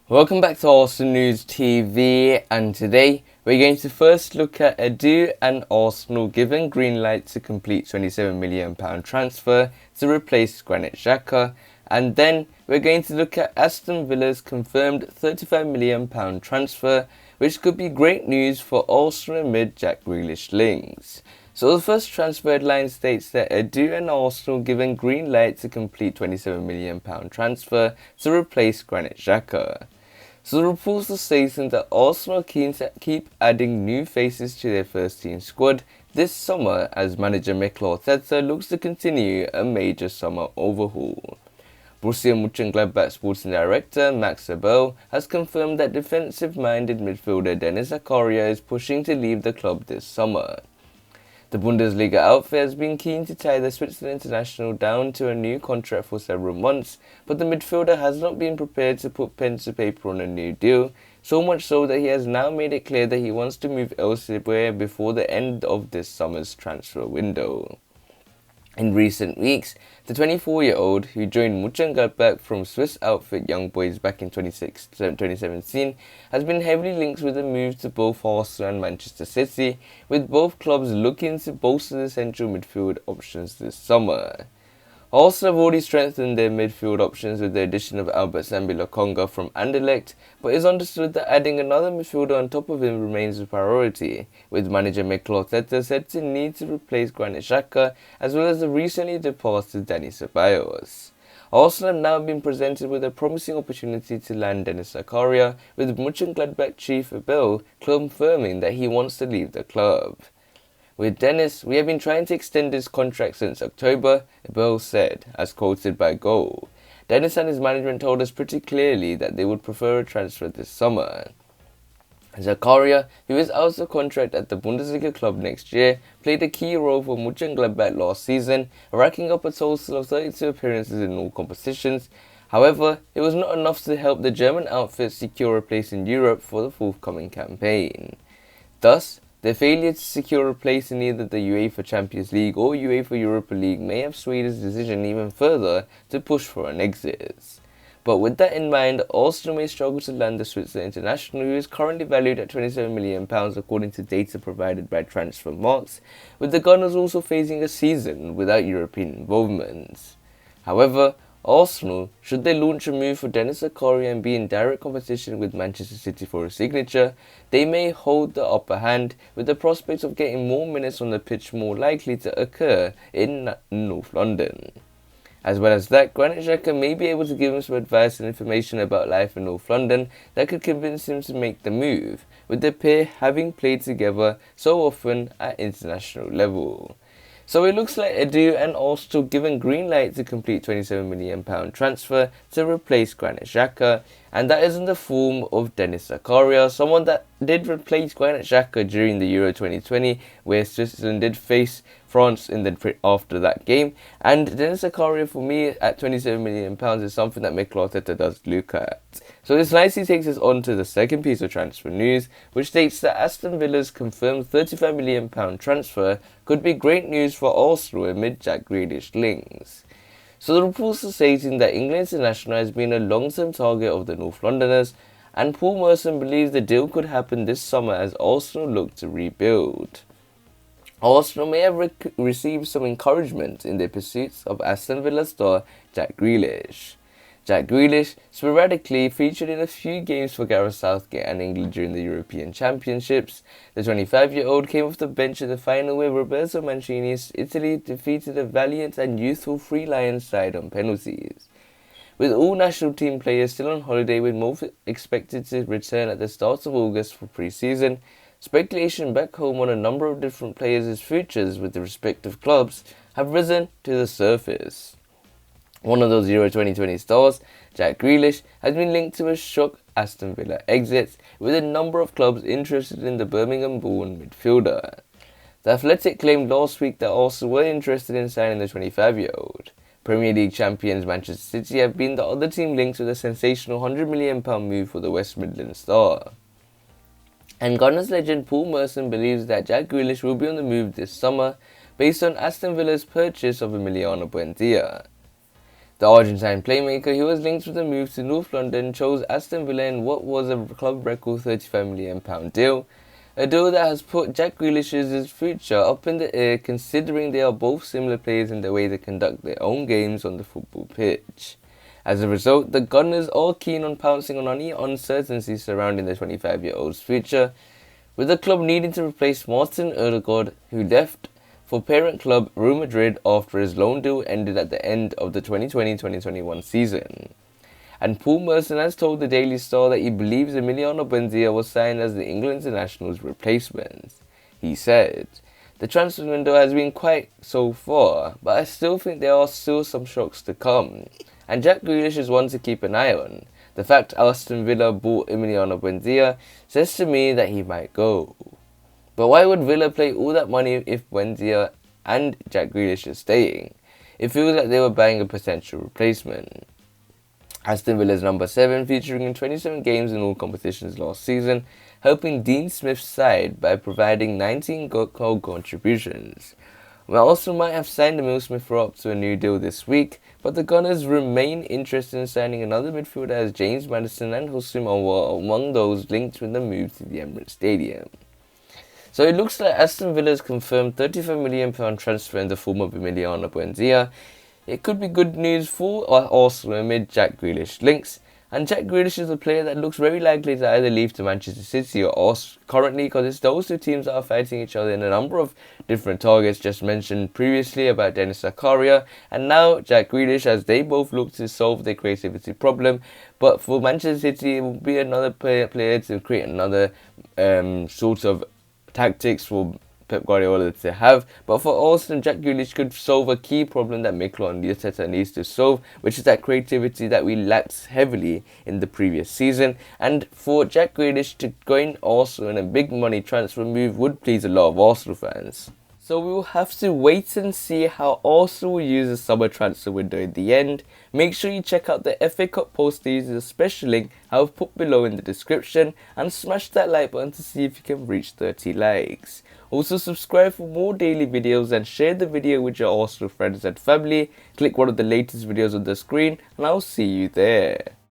Welcome back to Arsenal News TV, and today we're going to first look at Edu and Arsenal giving green light to complete £27 million transfer to replace Granit Xhaka, and then we're going to look at Aston Villa's confirmed £35 million transfer, which could be great news for Arsenal amid Jack Grealish links. So the first transfer headline states that Edu and Arsenal given green light to complete £27 million transfer to replace Granit Xhaka. So the reports are stating that Arsenal are keen to keep adding new faces to their first team squad this summer as manager Mikel Arteta looks to continue a major summer overhaul. Borussia Mönchengladbach sporting director Max Eberl has confirmed that defensive-minded midfielder Denis Zakaria is pushing to leave the club this summer. The Bundesliga outfit has been keen to tie the Switzerland international down to a new contract for several months, but the midfielder has not been prepared to put pen to paper on a new deal, so much so that he has now made it clear that he wants to move elsewhere before the end of this summer's transfer window. In recent weeks, the 24-year-old, who joined Monchengladbach from Swiss outfit Young Boys back in 2017, has been heavily linked with a move to both Arsenal and Manchester City, with both clubs looking to bolster the central midfield options this summer. Arsenal have already strengthened their midfield options with the addition of Albert Sambi-Lokonga from Anderlecht, but it's understood that adding another midfielder on top of him remains a priority, with manager Mikel Arteta said to need to replace Granit Xhaka as well as the recently departed Denis Zakaria. Arsenal have now been presented with a promising opportunity to land Denis Zakaria, with Mönchengladbach chief Eberl confirming that he wants to leave the club. With Denis, we have been trying to extend his contract since October, Eberl said, as quoted by Goal. Denis and his management told us pretty clearly that they would prefer a transfer this summer. Zakaria, who is out of contract at the Bundesliga club next year, played a key role for Mönchengladbach last season, racking up a total of 32 appearances in all competitions. However, it was not enough to help the German outfit secure a place in Europe for the forthcoming campaign. Thus, their failure to secure a place in either the UEFA Champions League or UEFA Europa League may have swayed his decision even further to push for an exit. But with that in mind, Arsenal may struggle to land the Switzerland international, who is currently valued at £27 million according to data provided by Transfermarkt, with the Gunners also facing a season without European involvement. However, Arsenal, should they launch a move for Denis Zakaria and be in direct competition with Manchester City for a signature, they may hold the upper hand, with the prospect of getting more minutes on the pitch more likely to occur in North London. As well as that, Granit Xhaka may be able to give him some advice and information about life in North London that could convince him to make the move, with the pair having played together so often at international level. So it looks like Edu and Arsenal given green light to complete £27 million transfer to replace Granit Xhaka, and that is in the form of Denis Zakaria, someone that did replace Granit Xhaka during the Euro 2020, where Switzerland did face France after that game. And Denis Zakaria, for me, at £27 million is something that Mikel Arteta does look at. So this nicely takes us on to the second piece of transfer news, which states that Aston Villa's confirmed £35 million transfer could be great news for Arsenal amid Jack Grealish links. So the reports are stating that England international has been a long-term target of the North Londoners, and Paul Merson believes the deal could happen this summer as Arsenal look to rebuild. Arsenal may have received some encouragement in their pursuits of Aston Villa star Jack Grealish. Jack Grealish sporadically featured in a few games for Gareth Southgate and England during the European Championships. The 25-year-old came off the bench in the final where Roberto Mancini's Italy defeated a valiant and youthful Three Lions side on penalties. With all national team players still on holiday, with more expected to return at the start of August for pre-season, speculation back home on a number of different players' futures with the respective clubs have risen to the surface. One of those Euro 2020 stars, Jack Grealish, has been linked to a shock Aston Villa exit, with a number of clubs interested in the Birmingham-born midfielder. The Athletic claimed last week that Arsenal were interested in signing the 25-year-old. Premier League champions Manchester City have been the other team linked with a sensational £100 million move for the West Midlands star. And Gunners legend Paul Merson believes that Jack Grealish will be on the move this summer, based on Aston Villa's purchase of Emiliano Buendia. The Argentine playmaker, who was linked with a move to North London, chose Aston Villa in what was a club record £35 million deal, a deal that has put Jack Grealish's future up in the air considering they are both similar players in the way they conduct their own games on the football pitch. As a result, the Gunners are keen on pouncing on any uncertainty surrounding the 25-year-old's future, with the club needing to replace Martin Ødegaard, who left for parent club Real Madrid after his loan deal ended at the end of the 2020-2021 season. And Paul Merson has told the Daily Star that he believes Emiliano Buendia was signed as the England international's replacement. He said, "The transfer window has been quiet so far, but I still think there are still some shocks to come. And Jack Grealish is one to keep an eye on. The fact Aston Villa bought Emiliano Buendia says to me that he might go. But why would Villa pay all that money if Buendia and Jack Grealish are staying? It feels like they were buying a potential replacement." Aston Villa's number 7, featuring in 27 games in all competitions last season, helping Dean Smith's side by providing 19 goal contributions. We also might have signed Emil Smith up to a new deal this week, but the Gunners remain interested in signing another midfielder as James Maddison and Houssem were among those linked with the move to the Emirates Stadium. So it looks like Aston Villa's confirmed £35 million transfer in the form of Emiliano Buendia. It could be good news for Arsenal amid Jack Grealish links, and Jack Grealish is a player that looks very likely to either leave to Manchester City or Arsenal currently, because it's those two teams that are fighting each other in a number of different targets just mentioned previously about Denis Zakaria and now Jack Grealish, as they both look to solve their creativity problem. But for Manchester City, it will be another player to create another sort of tactics for Pep Guardiola to have, but for Arsenal, Jack Grealish could solve a key problem that Mikel Arteta needs to solve, which is that creativity that we lacked heavily in the previous season. And for Jack Grealish to join Arsenal in a big money transfer move would please a lot of Arsenal fans. So we will have to wait and see how Arsenal will use the summer transfer window in the end. Make sure you check out the FA Cup poster using the special link I have put below in the description, and smash that like button to see if you can reach 30 likes. Also subscribe for more daily videos and share the video with your Arsenal friends and family. Click one of the latest videos on the screen and I'll see you there.